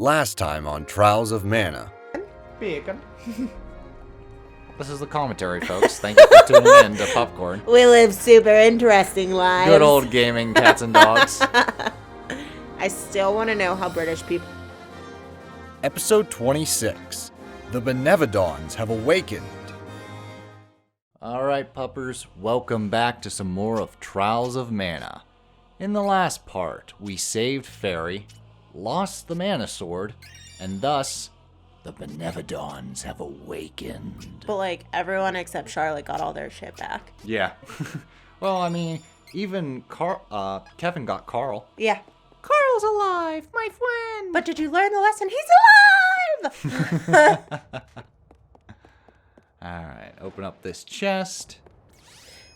Last time on Trials of Mana. Bacon. This is the commentary, folks. Thank you for tuning in to Pupcorn. We live super interesting lives. Good old gaming cats and dogs. I still want to know how British people... Episode 26. The Benevodons have awakened. Alright, puppers. Welcome back to some more of Trials of Mana. In the last part, we saved Fairy, lost the Mana Sword, and thus, the Benevodons have awakened. But, like, everyone except Charlotte got all their shit back. Yeah. Well, I mean, even Kevin got Carl. Yeah. Carl's alive, my friend! But did you learn the lesson? He's alive! Alright, open up this chest.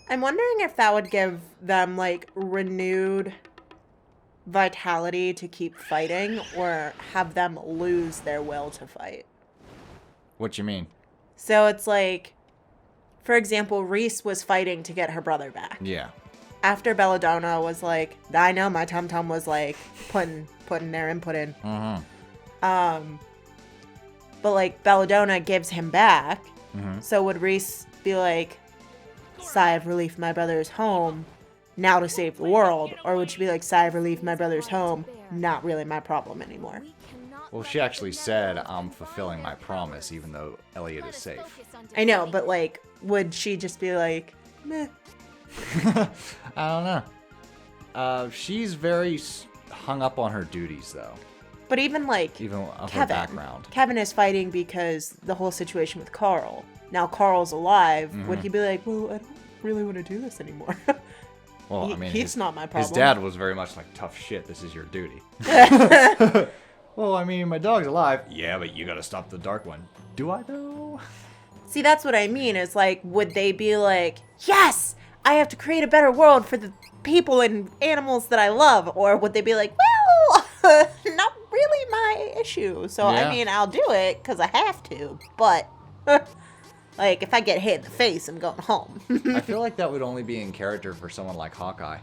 I'm wondering if that would give them, like, renewed vitality to keep fighting, or have them lose their will to fight. What you mean? So it's like, for example, Reese was fighting to get her brother back. Yeah. After Belladonna was like, I know my tum-tum was like putting their input in. Mm-hmm. But like Belladonna gives him back. Mm-hmm. So would Reese be like, sigh of relief, my brother's home, now to save the world? Or would she be like, sigh of relief, my brother's home, not really my problem anymore? Well, she actually said, I'm fulfilling my promise, even though Elliot is safe. I know, but like, would she just be like, meh? I don't know. She's very hung up on her duties, though. But even like, Even of her Kevin. background. Kevin is fighting because the whole situation with Carl. Now Carl's alive. Mm-hmm. Would he be like, well, I don't really want to do this anymore? Well, I mean, he's not my problem. His dad was very much like, tough shit, this is your duty. Well, I mean, my dog's alive. Yeah, but you gotta stop the Dark One. Do I, though? See, that's what I mean. Is like, would they be like, yes, I have to create a better world for the people and animals that I love? Or would they be like, well, not really my issue. So, Yeah. I mean, I'll do it because I have to. But, like, if I get hit in the face, I'm going home. I feel like that would only be in character for someone like Hawkeye.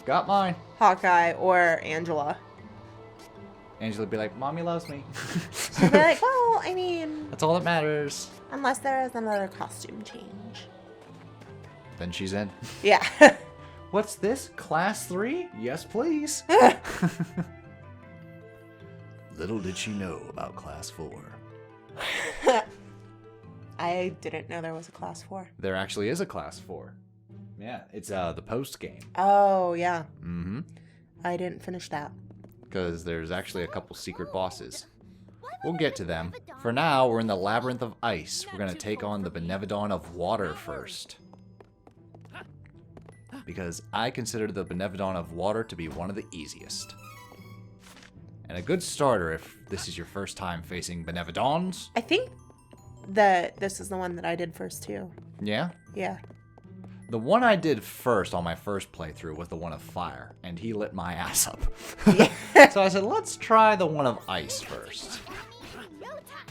Got mine. Hawkeye or Angela. Angela would be like, Mommy loves me. She'd be like, well, I mean, That's all that matters. unless there is another costume change. Then she's in. Yeah. What's this? Class 3? Yes, please. Little did she know about Class 4. I didn't know there was a class 4. There actually is a Class 4. Yeah, it's the post game. Oh, yeah. Mm-hmm. I didn't finish that. Because there's actually a couple secret bosses. We'll get to them. For now, we're in the Labyrinth of Ice. We're going to take on the Benevodon of Water first. Because I consider the Benevodon of Water to be one of the easiest. And a good starter if this is your first time facing Benevodons. I think that this is the one that I did first, too. Yeah? Yeah. The one I did first on my first playthrough was the one of Fire, and he lit my ass up. So I said, let's try the one of Ice first.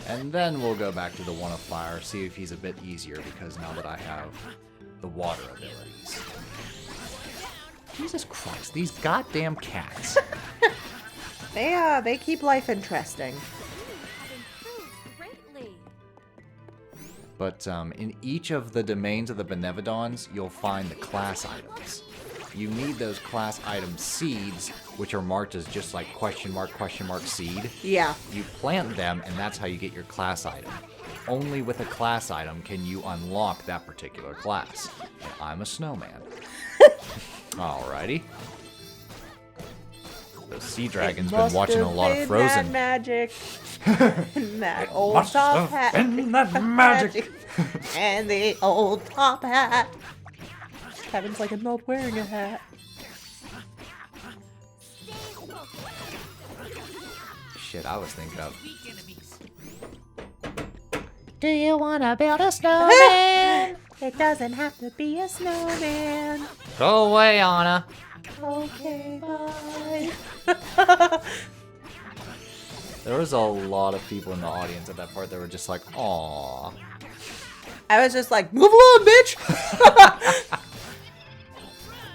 And then we'll go back to the one of Fire, see if he's a bit easier, because now that I have the water abilities. Jesus Christ, these goddamn cats. They keep life interesting. But in each of the domains of the Benevodons, you'll find the class items. You need those class item seeds, which are marked as just like question mark seed. Yeah. You plant them, and that's how you get your class item. Only with a class item can you unlock that particular class. And I'm a snowman. Alrighty. The sea dragon's been watching a lot of Frozen. That magic. That old Must top have hat. been that magic. And the old top hat. Kevin's like, I'm not wearing a hat. Shit, I was thinking of. Do you want to build a snowman? It doesn't have to be a snowman. Go away, Anna. Okay, bye. There was a lot of people in the audience at that part that were just like, aww. I was just like, move along, bitch.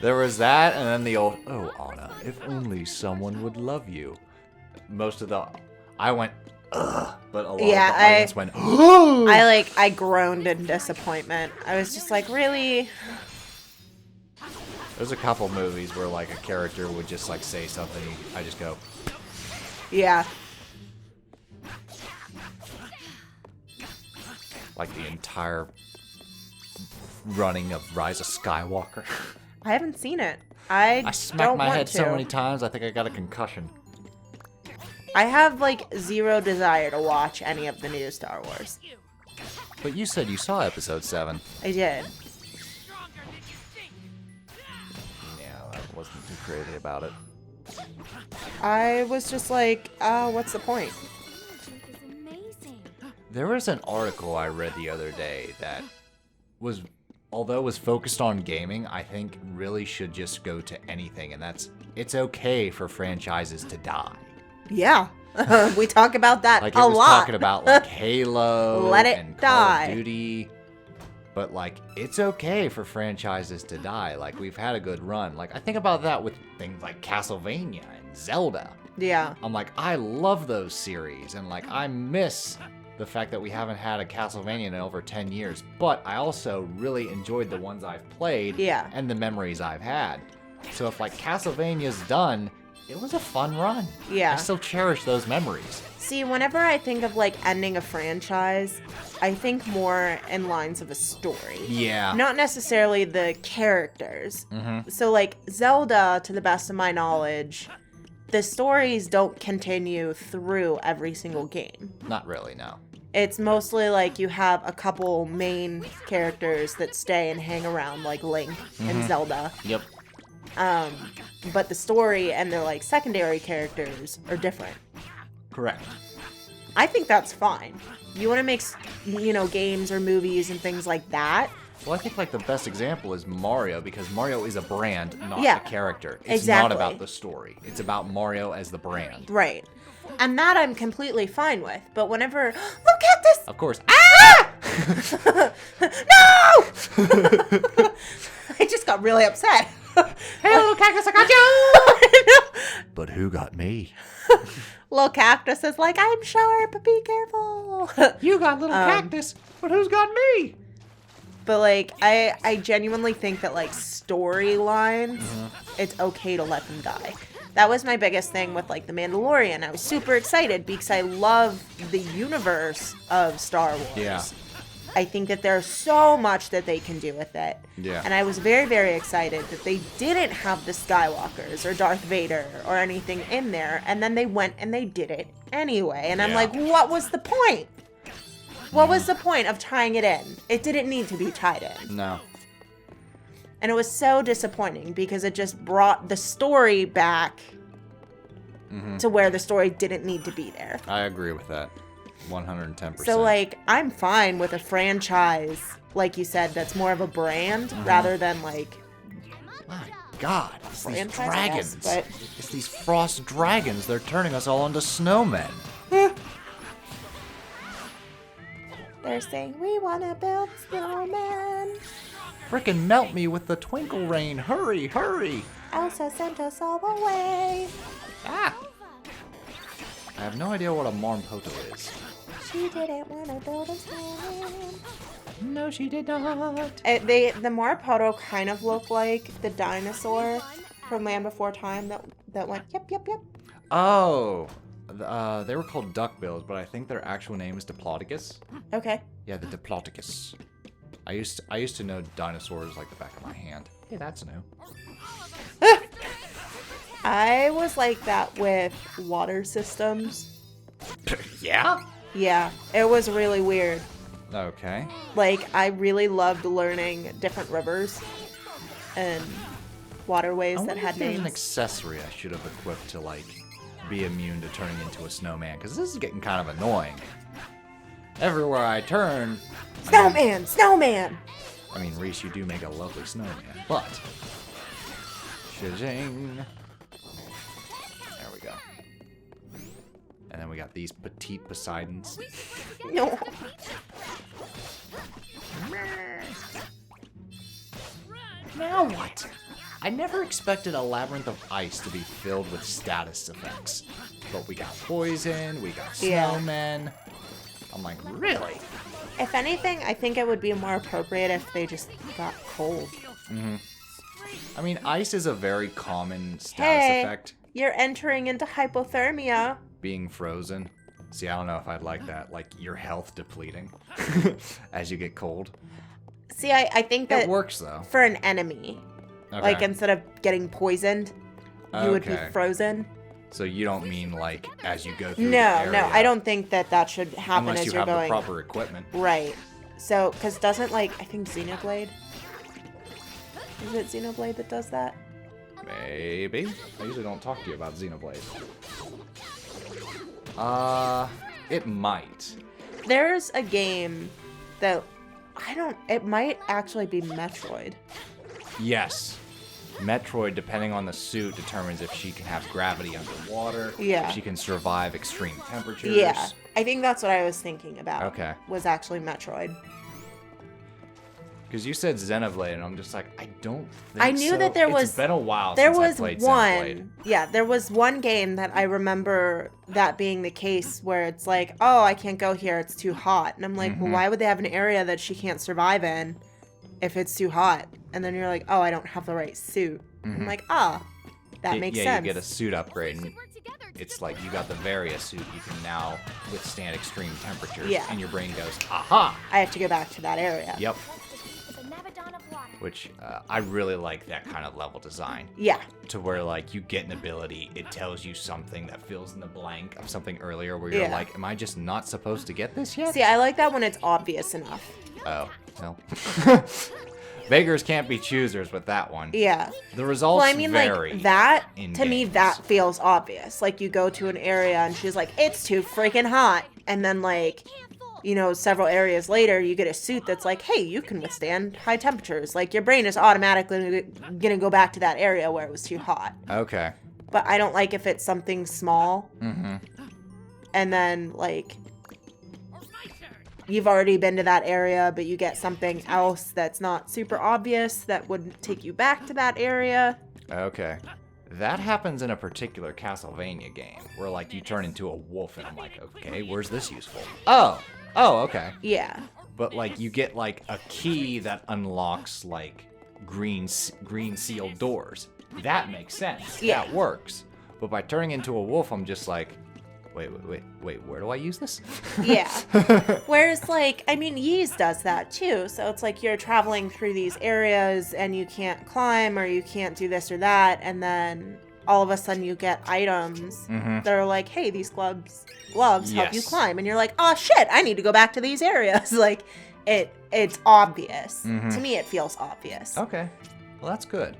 There was that, and then the old, oh, Anna, if only someone would love you. Most of the I went, ugh, but a lot Yeah, of the audience went, I groaned in disappointment. I was just like, really? There's a couple movies where like a character would just like say something, I just go, Yeah. like the entire running of Rise of Skywalker. I haven't seen it. I smacked don't my want head to. so many times, I think I got a concussion. I have like zero desire to watch any of the new Star Wars. But you said you saw episode 7. I did. Yeah, I wasn't too crazy about it. I was just like, what's the point? There was an article I read the other day that was, although it was focused on gaming, I think really should just go to anything, and that's, it's okay for franchises to die. Yeah. We talk about that Like, a it was lot. talking about, like, Halo Let it and die. Call of Duty, but, like, it's okay for franchises to die. Like, we've had a good run. Like, I think about that with things like Castlevania and Zelda. Yeah. I'm like, I love those series, and, like, I miss the fact that we haven't had a Castlevania in over 10 years, but I also really enjoyed the ones I've played Yeah. and the memories I've had. So if, like, Castlevania's done, it was a fun run. Yeah. I still cherish those memories. See, whenever I think of like ending a franchise, I think more in lines of a story. Yeah. Not necessarily the characters. Mm-hmm. So like Zelda, to the best of my knowledge, the stories don't continue through every single game. Not really, no. It's mostly like you have a couple main characters that stay and hang around, like Link and Zelda. Yep. But the story and the like secondary characters are different. Correct. I think that's fine. You want to make, games or movies and things like that. Well, I think like the best example is Mario, because Mario is a brand, not Yeah, a character. It's exactly. not about the story. It's about Mario as the brand. Right. And that I'm completely fine with. But whenever, look at this! Of course. Ah! No! I just got really upset. Hey, little cactus, I got you! But who got me? Little Cactus is like, I'm sharp, be careful. You got little cactus, but who's got me? But like, I genuinely think that like storylines, it's okay to let them die. That was my biggest thing with like The Mandalorian. I was super excited because I love the universe of Star Wars. Yeah. I think that there's so much that they can do with it. Yeah. And I was very, very excited that they didn't have the Skywalkers or Darth Vader or anything in there. And then they went and they did it anyway. And I'm Yeah. like, what was the point? What was the point of tying it in? It didn't need to be tied in. No. And it was so disappointing because it just brought the story back to where the story didn't need to be there. I agree with that. 110%. So, like, I'm fine with a franchise, like you said, that's more of a brand rather than, like, My God, it's these franchise, I dragons. guess, but- It's these frost dragons. They're turning us all into snowmen. they're saying, we want to build snowman. Frickin' melt me with the twinkle rain. Hurry, hurry. Elsa sent us all the way. Ah. I have no idea what a Marmpoto is. She didn't want to build a snowman. No, she did not. The Marpoto kind of look like the dinosaur from Land Before Time that went, yep, yep, yep. Oh. They were called duckbills, but I think their actual name is Diplodocus. Okay. Yeah, the Diplodocus. I used to know dinosaurs like the back of my hand. Hey, that's new. I was like that with water systems. Yeah? Yeah, it was really weird. Okay. Like, I really loved learning different rivers and waterways I that wonder had if there's an names. accessory I should have equipped to, like, be immune to turning into a snowman, because this is getting kind of annoying. Everywhere I turn... Snowman! Snowman! I mean, Reese, you do make a lovely snowman, but... Shizing. There we go. And then we got these petite Poseidons. No. Now what? I never expected a Labyrinth of Ice to be filled with status effects. but we got poison, we got Yeah. snowmen. I'm like, really? If anything, I think it would be more appropriate if they just got cold. I mean, ice is a very common status Hey, effect, you're entering into hypothermia. being frozen. See, I don't know if I'd like that, like your health depleting as you get cold. See, I think that It works though. for an enemy, Okay. like instead of getting poisoned, you would be Okay. frozen. So you don't mean like as you go through the No, area, I don't think that should happen unless as you you're have going. the proper equipment. Right. So, because doesn't, like, I think Xenoblade? Is it Xenoblade that does that? Maybe. I usually don't talk to you about Xenoblade. It might. There's a game that, it might actually be Metroid. Yes. Metroid, depending on the suit, determines if she can have gravity underwater. Yeah. If she can survive extreme temperatures. Yeah. I think that's what I was thinking about. Okay. Was actually Metroid. Because you said Xenoblade, and I'm just like, I don't think I knew so. that there was. It's been a while There since was I played one. Xenoblade. Yeah, there was one game that I remember that being the case where it's like, oh, I can't go here, it's too hot. And I'm like, Mm-hmm. well, why would they have an area that she can't survive in if it's too hot? And then you're like, oh, I don't have the right suit. I'm like, that makes yeah, sense. you get a suit upgrade, and it's like you got the Varia suit. You can now withstand extreme temperatures. Yeah. And your brain goes, aha! I have to go back to that area. Yep. The Benevodon of water. Which I really like that kind of level design. Yeah. To where like you get an ability, it tells you something that fills in the blank of something earlier where you're Yeah. like, am I just not supposed to get this yet? See, I like that when it's obvious enough. Oh, well. Beggars can't be choosers with that one. Yeah. The results Well, I mean, vary. like, that, in to me, games. that feels obvious. Like, you go to an area and she's like, it's too freaking hot. And then, like, you know, several areas later, you get a suit that's like, hey, you can withstand high temperatures. Like, your brain is automatically gonna go back to that area where it was too hot. Okay. But I don't like if it's something small. Mm-hmm. And then, like, you've already been to that area, but you get something else that's not super obvious that would take you back to that area. Okay. That happens in a particular Castlevania game where like you turn into a wolf and I'm like, okay, where's this useful? Oh, okay. Yeah. But like you get like a key that unlocks like green sealed doors. That makes sense. Yeah. That works. But by turning into a wolf, I'm just like, wait, where do I use this? Yeah. Whereas, like, I mean, Ys does that too. So it's like you're traveling through these areas and you can't climb or you can't do this or that. And then all of a sudden you get items that are like, hey, these gloves help you Yes. climb. And you're like, oh, shit, I need to go back to these areas. Like, it's obvious. To me, it feels obvious. Okay. Well, that's good.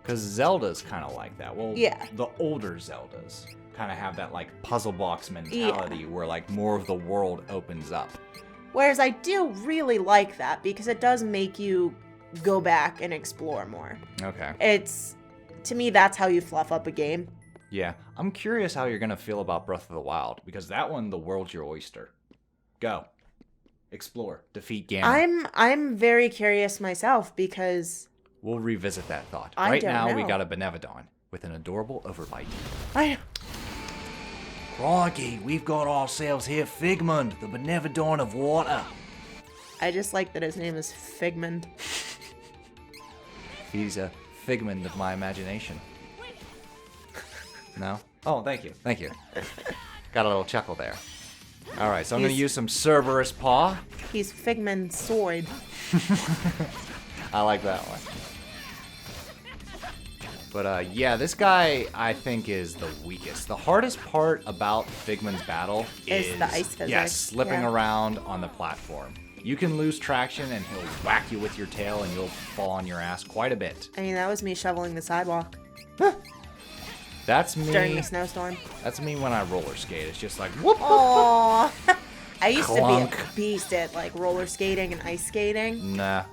Because Zelda's kind of like that. Well, Yeah. the older Zeldas kind of have that like puzzle box mentality where like more of the world opens up. Whereas I do really like that because it does make you go back and explore more. Okay. To me, that's how you fluff up a game. Yeah. I'm curious how you're going to feel about Breath of the Wild because that one, the world's your oyster. Go. Explore. Defeat Ganon. I'm very curious myself because We'll revisit that thought. I Right don't now, we know. got a Benevodon with an adorable overbite. I Crikey, we've got ourselves here Fiegmund, the Benevodon of water. just like that his name is Figmund. He's a figment of my imagination. No? Oh, thank you. Thank you. Got a little chuckle there. All right, so I'm going to He's- use some Cerberus Paw. He's Figmund's sword. I like that one. But yeah, this guy I think is the weakest. The hardest part about Figment's battle Is the ice physics, yes, slipping yeah. around on the platform. You can lose traction and he'll whack you with your tail and you'll fall on your ass quite a bit. I mean, that was me shoveling the sidewalk That's me. during the snowstorm. That's me when I roller skate. It's just like whoop. Aww. I used Clunk. to be a beast at like roller skating and ice skating. Nah.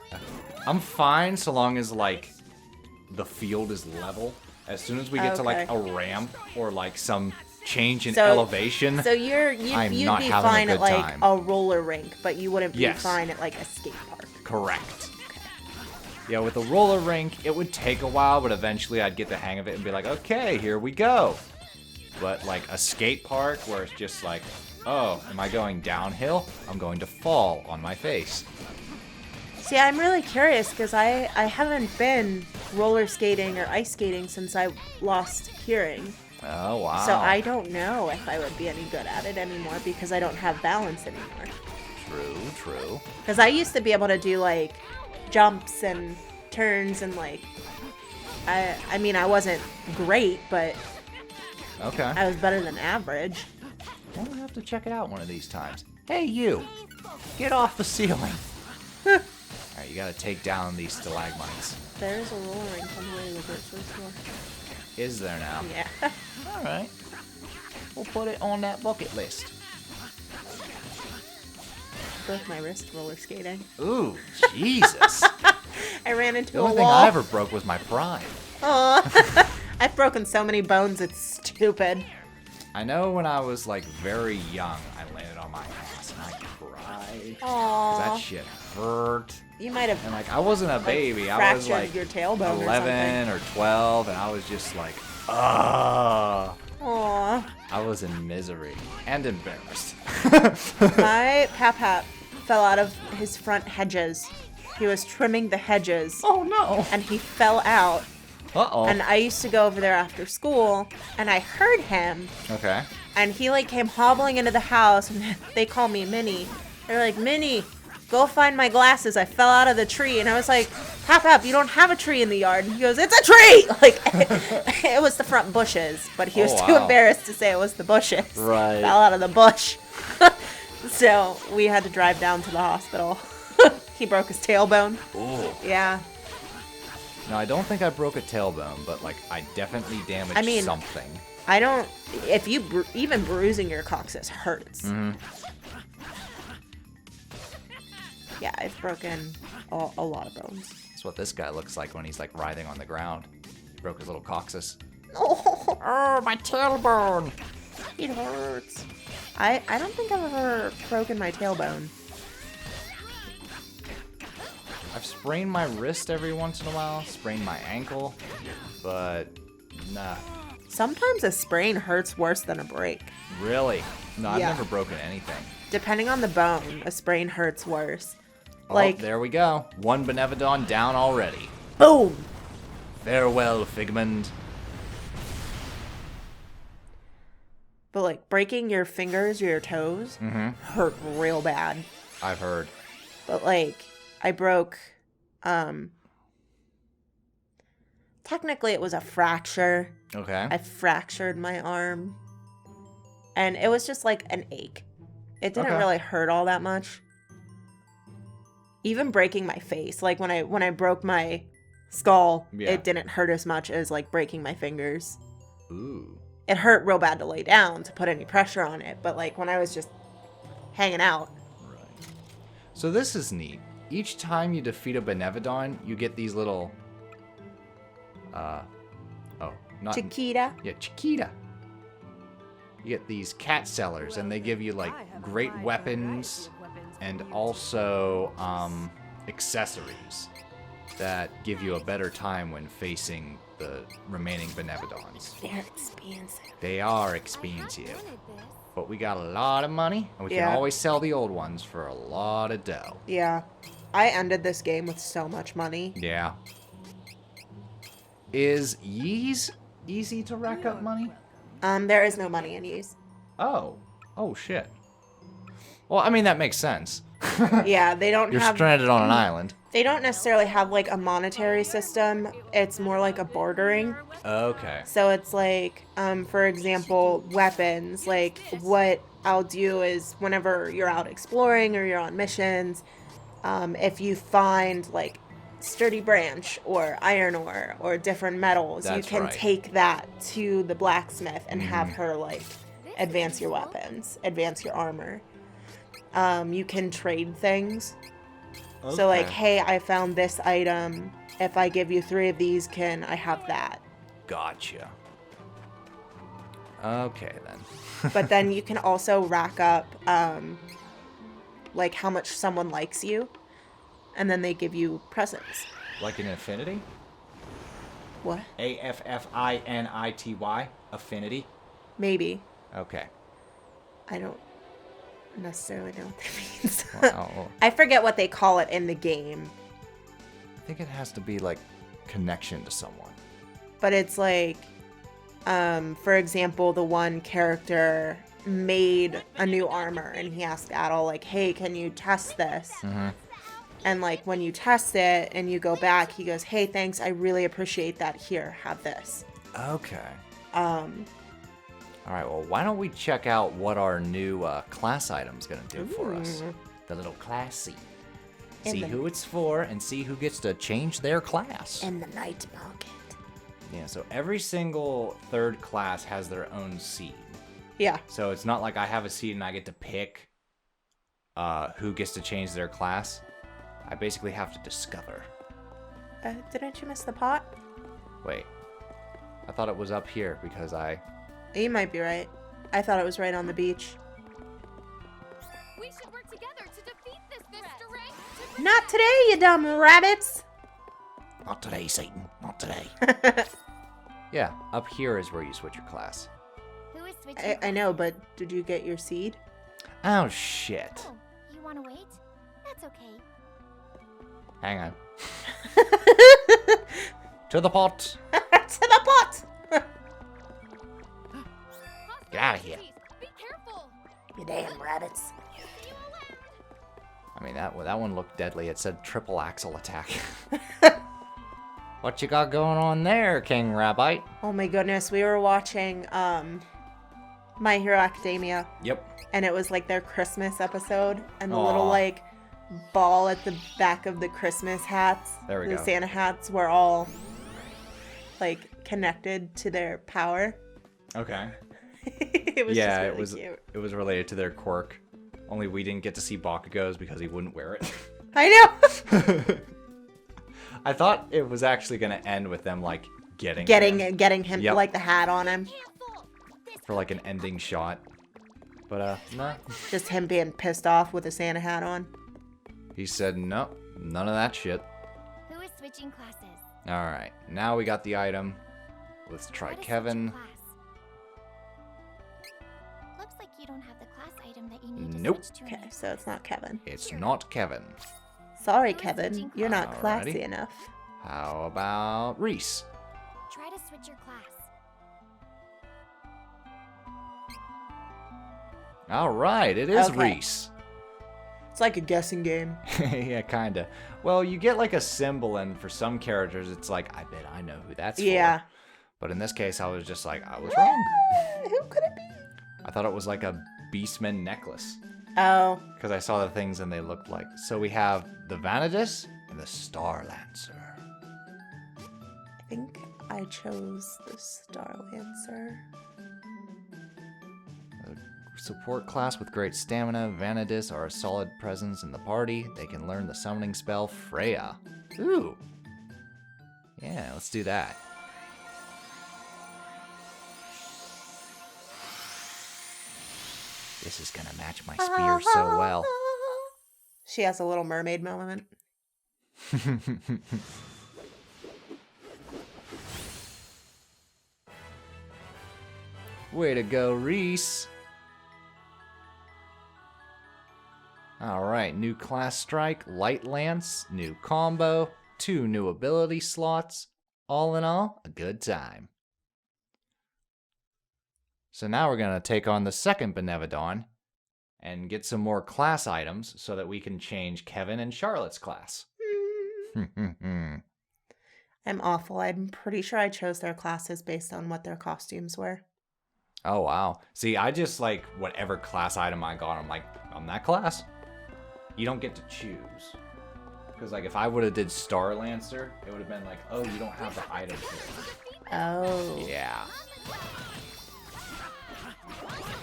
I'm fine so long as like the field is level. As soon as we get to like Okay. a ramp or like some change in So- elevation. So I'm you'd not be having a fine at good like time. a roller rink, but you wouldn't be Yes. fine at like a skate park. Correct. Yeah, with the roller rink, it would take a while, but eventually I'd get the hang of it and be like, okay, here we go. But like a skate park where it's just like, oh, am I going downhill? I'm going to fall on my face. See, I'm really curious because I haven't been roller skating or ice skating since I lost hearing. Oh, wow. So I don't know if I would be any good at it anymore because I don't have balance anymore. True. Because I used to be able to do like jumps and turns and like, I mean, I wasn't great, but Okay. I was better than average. Well, we'll have to check it out one of these times. Hey, you! Get off the ceiling! Alright, you gotta take down these stalagmites. There's a roller rink on the way to the grocery store. Is there now? Yeah. Alright. We'll put it on that bucket list. Broke my wrist roller skating. Ooh, Jesus! I ran into The a only wall. thing I ever broke was my pride. Aw. I've broken so many bones, it's stupid. I know when I was like very young, I landed on my ass and I cried. 'Cause that Aww. shit hurt. You might have And like I wasn't a baby. I was fractured like your tailbone 11 or 12, and I was just like, ah. Aww. I was in misery and embarrassed. My pap fell out of his front hedges. He was trimming the hedges, Oh no. and he fell out. Uh-oh. And I used to go over there after school, and I heard him, Okay. and he like came hobbling into the house, and they call me Minnie. They're like, Minnie, go find my glasses. I fell out of the tree. And I was like, Pap, you don't have a tree in the yard. And he goes, it's a tree! Like, it was the front bushes, but he was Oh, too wow. embarrassed to say it was the bushes. Right. Fell out of the bush. So we had to drive down to the hospital. He broke his tailbone. Ooh. Yeah. No, I don't think I broke a tailbone, but like I definitely damaged I mean- something. I don't, if you, even bruising your coccyx hurts. Mm-hmm. Yeah, I've broken a lot of bones. That's what this guy looks like when he's like writhing on the ground. He broke his little coccyx. Oh, Oh, my tailbone! it hurts. I don't think I've ever broken my tailbone. I've sprained my wrist every once in a while, sprained my ankle, but nah. Sometimes a sprain hurts worse than a break. Really? No, I've Yeah. never broken anything. Depending on the bone, a sprain hurts worse. Oh, Like, there we go. One Benevodon down already. boom! Farewell, Figmund. But like breaking your fingers or your toes hurt real bad. I've heard. But like I broke technically it was a fracture. Okay. I fractured my arm. And it was just like an ache. It didn't Okay. really hurt all that much. Even breaking my face, like when I broke my skull, Yeah. it didn't hurt as much as like breaking my fingers. Ooh. It hurt real bad to lay down to put any pressure on it, but like when I was just hanging out. Right. So this is neat. Each time you defeat a Benevodon, you get these little not Chiquita. yeah, Chiquita. You get these cat sellers, and they give you like great weapons and also accessories that give you a better time when facing the remaining Benevodons. They're expensive. They are expensive, but we got a lot of money, and we Yeah. can always sell the old ones for a lot of dough. Yeah. I ended this game with so much money. Yeah. Is Yeez easy to rack up money? There is no money in use. Oh. Oh, shit. Well, I mean, that makes sense. Yeah, they don't You're have stranded on an island. they don't necessarily have like a monetary system. It's more like a bartering. Okay. So it's like, for example, weapons. Like what I'll do is whenever you're out exploring or you're on missions, if you find like sturdy branch or iron ore or different metals, you That's can right. take that to the blacksmith and have her like advance your weapons, advance your armor. You can trade things. So like, hey, I found this item. If I give you 3 of these, can I have that? Gotcha. Okay, then. But then you can also rack up like how much someone likes you, and then they give you presents. Like an affinity? What? AFFINITY. Affinity. Maybe. Okay. I don't necessarily know what that means. Well, I forget what they call it in the game. I think it has to be like connection to someone. But it's like, for example, the one character made a new armor and he asked Adol, like, hey, can you test this? Mm-hmm. And like when you test it and you go back, he goes, hey, thanks, I really appreciate that. Here, have this. Okay. All right, well, why don't we check out what our new class item's going to do for us? The little class seat. See who it's for and see who gets to change their class. In the night market. Yeah, so every single third class has their own seed. Yeah. So it's not like I have a seed and I get to pick who gets to change their class. I basically have to discover. Didn't you miss the pot? Wait. I thought it was up here because You might be right. I thought it was right on the beach. We should work together to defeat this Mr. Ray. Not today, you dumb rabbits! Not today, Satan. Not today. Yeah, up here is where you switch your class. Who is switching? I know, but did you get your seed? Oh, shit. Oh, you want to wait? That's okay. Hang on. To the pot. To the pot! Get out of here. Be careful. You damn rabbits. See you around. I mean, that one looked deadly. It said triple axle attack. What you got going on there, King Rabbi? Oh my goodness, we were watching My Hero Academia, Yep. and it was like their Christmas episode, and the Aw. little like ball at the back of the Christmas hats, There we the go. Santa hats were all like connected to their power. Okay. It was Yeah, just really it was. cute. It was related to their quirk. Only we didn't get to see Bakugo's because he wouldn't wear it. I know. I thought it was actually gonna end with them like getting him Yep. like the hat on him, Careful. This for like an ending shot. But no. just him being pissed off with a Santa hat on. He said no, none of that shit. Who is switching classes? All right, now we got the item. Let's try Try to switch Kevin. your class. Looks like you don't have the class item that you need to Nope. switch to. Okay, so it's not Kevin. It's not Kevin. Sorry, Who is Kevin, switching you're not Alrighty. classy enough. How about Reese? Try to switch your class. All right, it is Okay. Reese. It's like a guessing game. Yeah, kinda. Well, you get like a symbol, and for some characters, it's like, I bet I know who that's Yeah. for. But in this case, I was just like, I was wrong. Who could it be? I thought it was like a Beastman necklace. Oh, Because I saw the things and they looked like. So we have the Vanadis and the Star Lancer. I think I chose the Star Lancer. A support class with great stamina, Vanadis are a solid presence in the party. They can learn the summoning spell Freya. Ooh. Yeah, let's do that. This is gonna match my spear so well. She has a little mermaid moment. Way to go, Reese. Alright, new class strike, light lance, new combo, 2 new ability slots. All in all, a good time. So now we're going to take on the second Benevodon and get some more class items so that we can change Kevin and Charlotte's class. I'm awful. I'm pretty sure I chose their classes based on what their costumes were. Oh, wow. See, I just like whatever class item I got, I'm like, I'm that class. You don't get to choose. Because like if I would have did Star Lancer, it would have been like, oh, you don't have the item here. Oh. Yeah.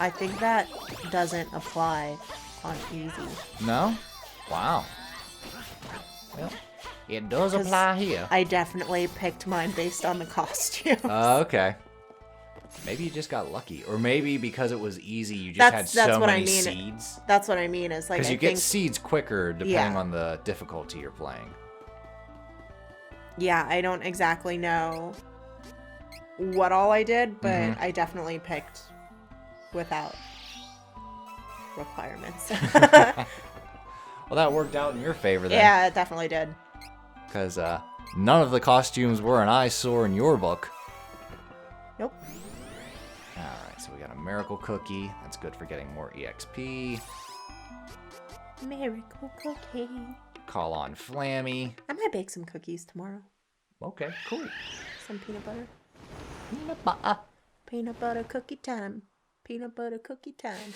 I think that doesn't apply on easy. No? Wow. Well, it does 'Cause apply here. I definitely picked mine based on the costume. Okay. Maybe you just got lucky. Or maybe because it was easy, you just had That's so what I many mean. seeds. That's what I mean. Is like Because I you get think, seeds quicker depending Yeah. on the difficulty you're playing. yeah, I don't exactly know what all I did, but Mhm. I definitely picked without requirements. Well, that worked out in your favor then. Yeah, it definitely did. Because none of the costumes were an eyesore in your book. Nope. Alright, so we got a miracle cookie. That's good for getting more EXP. Miracle cookie. Call on Flammy. I might bake some cookies tomorrow. Okay, cool. Some peanut butter. Peanut butter. Peanut butter cookie time. Peanut butter cookie time.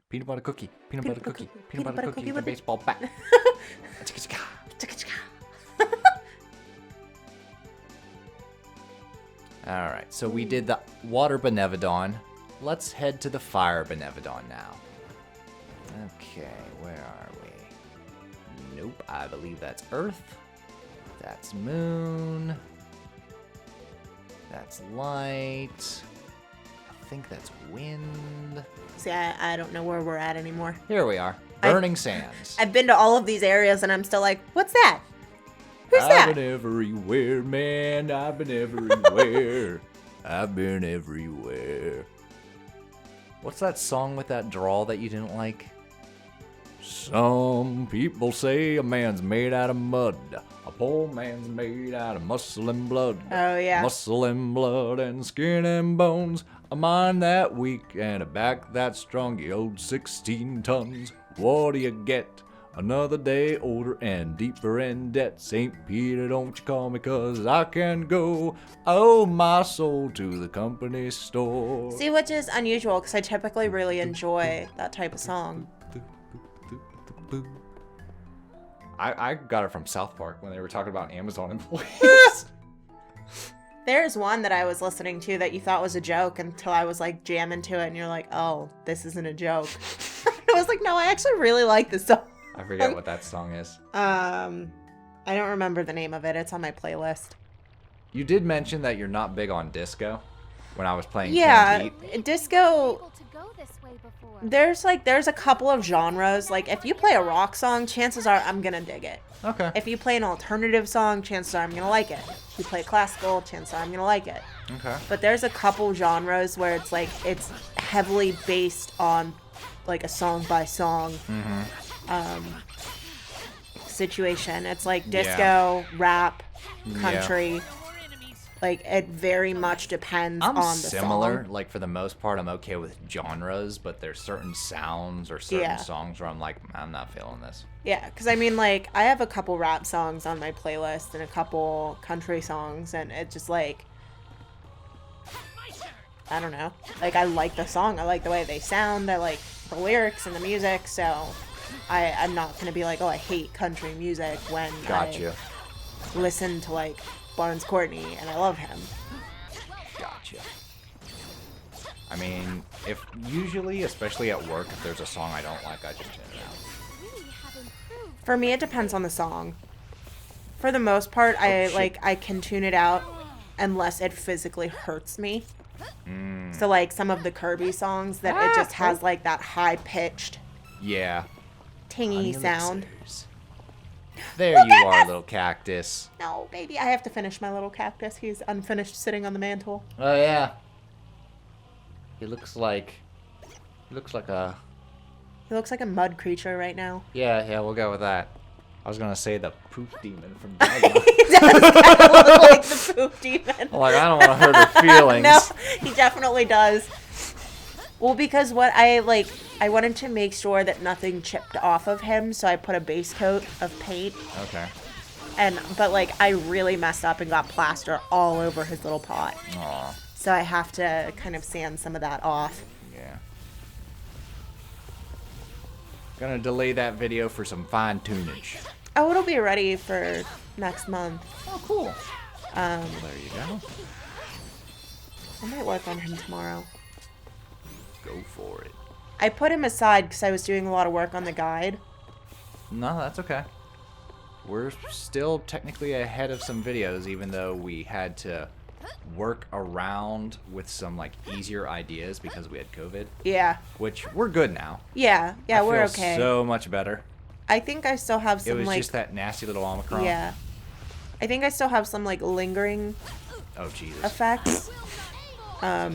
Peanut butter cookie. Peanut butter cookie. Peanut Peanut butter butter cookie cookie with a with- baseball bat. Alright, so we did the water Benevodon. Let's head to the fire Benevodon now. Okay, where are we? Nope, I believe that's Earth. That's Moon. That's Light. I think that's Wind. See, I don't know where we're at anymore. Here we are. Burning Sands. I've been to all of these areas and I'm still like, what's that? Who's I've that? been everywhere, man. I've been everywhere. I've been everywhere. What's that song with that drawl that you didn't like? Some people say a man's made out of mud. A poor man's made out of muscle and blood. Oh, yeah. Muscle and blood and skin and bones. A mind that weak and a back that strong. You owed 16 tons. What do you get? Another day older and deeper in debt. St. Peter, don't you call me, 'cause I can go. Oh, my soul to the company store. See, which is unusual because I typically really enjoy that type of song. I got it from South Park when they were talking about Amazon employees. There's one that I was listening to that you thought was a joke until I was like jamming to it and you're like, oh, this isn't a joke. I was like, no, I actually really like this song. I forget what that song is. I don't remember the name of it. It's on my playlist. You did mention that you're not big on disco when I was playing Yeah, Canned disco. Able to go this way before. There's a couple of genres. Like if you play a rock song, chances are I'm gonna dig it. Heat. Okay. If you play an alternative song, chances are I'm gonna like it. If you play classical, chances are I'm gonna like it. Okay. But there's a couple genres where it's like it's heavily based on like a song by song situation. It's like disco, rap, country. Like it very much depends I'm on the similar. song. Like for the most part, I'm okay with genres, but there's certain sounds or certain Yeah. songs where I'm like, I'm not feeling this. Yeah, because I mean, like I have a couple rap songs on my playlist and a couple country songs, and it just like I don't know. Like I like the song. I like the way they sound. I like the lyrics and the music. So I'm not gonna be like, oh, I hate country music when Gotcha. I listen to like Barnes Courtney and I love him. Gotcha. I mean, if usually, especially at work, if there's a song I don't like, I just tune it out. We have improved. For me, it depends on the song. For the most part, I can tune it out unless it physically hurts me. So like some of the Kirby songs that it just has like that high pitched Yeah. tingy sound. Elixirs. There you are, little cactus. No, baby, I have to finish my little cactus. He's unfinished sitting on the mantle. Oh yeah. He looks like a He looks like a mud creature right now. yeah, we'll go with that. I was gonna say the poop demon from Dogma. He does kind of look like the poop demon. Like I don't want to hurt her feelings. No, he definitely does. Well, because I wanted to make sure that nothing chipped off of him, so I put a base coat of paint. Okay. But like I really messed up and got plaster all over his little pot. Aw. So I have to kind of sand some of that off. Yeah. Gonna delay that video for some fine tunage. Oh, it'll be ready for next month. Oh, cool. Um, There you go. I might work on him tomorrow. Go for it. I put him aside because I was doing a lot of work on the guide. No, that's okay. We're still technically ahead of some videos, even though we had to work around with some like easier ideas because we had COVID, Yeah. which we're good now. Yeah, I we're feel okay. So much better. I think I still have It some was like just that nasty little Omicron. yeah. I think I still have some like lingering Oh Jesus. effects. Oh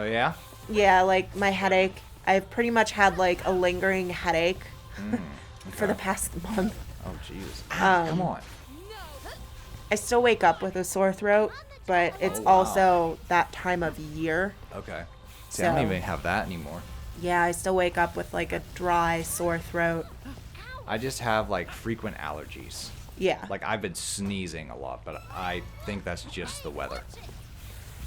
yeah. Yeah, like my headache. I've pretty much had like a lingering headache for the past month. Oh, Jesus. Come on. I still wake up with a sore throat, but it's Oh, wow. also that time of year. Okay. See, I don't So- even have that anymore. Yeah, I still wake up with like a dry, sore throat. I just have like frequent allergies. Yeah. Like I've been sneezing a lot, but I think that's just the weather.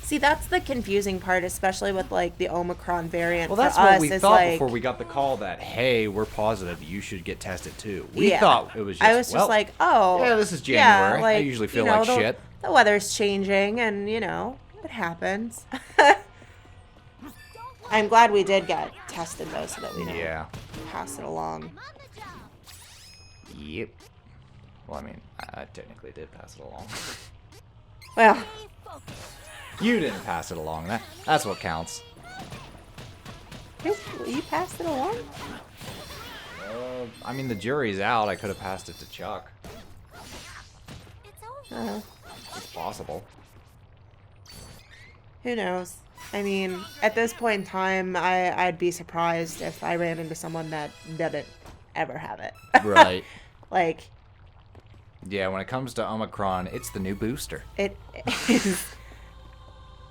See, that's the confusing part, especially with like the Omicron variant. Well, for that's us, what we is thought like, before we got the call that, hey, we're positive, you should get tested too. We Yeah. thought it was just, I was well, just like, oh. yeah, this is yeah, January. I usually feel like the, shit. The weather's changing, and it happens. I'm glad we did get tested though, so that we don't Yeah. pass it along. Yep. Well, I mean, I technically did pass it along. Well, You didn't pass it along. That's what counts. you passed it along. I mean, the jury's out. I could have passed it to Chuck. It's possible. Who knows? I mean, at this point in time, I'd be surprised if I ran into someone that didn't ever have it. Right. Like, Yeah, when it comes to Omicron, it's the new booster. it is.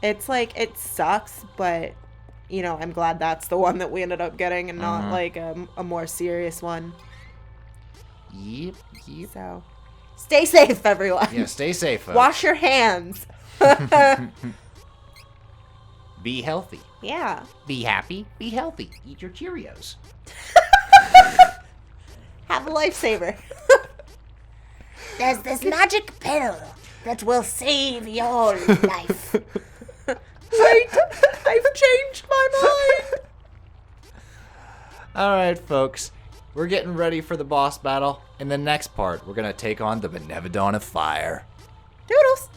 It's like, it sucks, but, I'm glad that's the one that we ended up getting and not, like, a more serious one. Yep. So, stay safe, everyone. Yeah, stay safe, folks. Wash your hands. Be healthy. Yeah. Be happy. Be healthy. Eat your Cheerios. Have a lifesaver. There's this magic pill that will save your life. Wait, I've changed my mind. All right, folks. We're getting ready for the boss battle. In the next part, we're going to take on the Benevodon of Fire. Doodles.